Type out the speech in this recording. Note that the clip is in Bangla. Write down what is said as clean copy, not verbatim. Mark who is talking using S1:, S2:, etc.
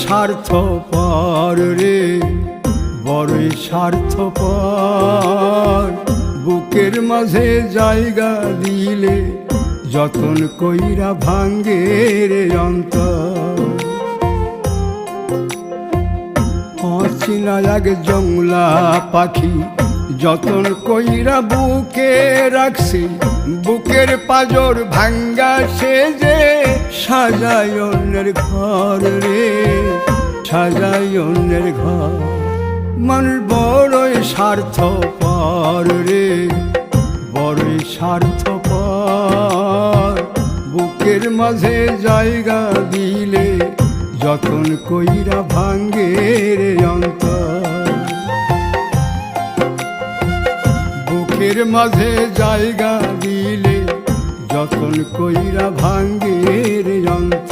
S1: স্বার্থপর রে, বড়ই স্বার্থপর। বুকের মাঝে জায়গা দিলে যতন কইরা ভাঙ্গে রে অন্তর। অচেনা এক জংলা পাখি যতন কইরা বুকে রাখছি, বুকের পাজর ভাঙ্গা সে যে সাজায় অন্যের ঘর রে, সাজায় অন্যের ঘর। মানুষ বড়ই স্বার্থপর রে, বড়ই স্বার্থপর। বুকের মাঝে জায়গা দিলে যতন কইরা ভাঙ্গে রে অন্তর। বুকের মাঝে জায়গা দিলে যতন কইরা ভাঙ্গে রে অন্তর।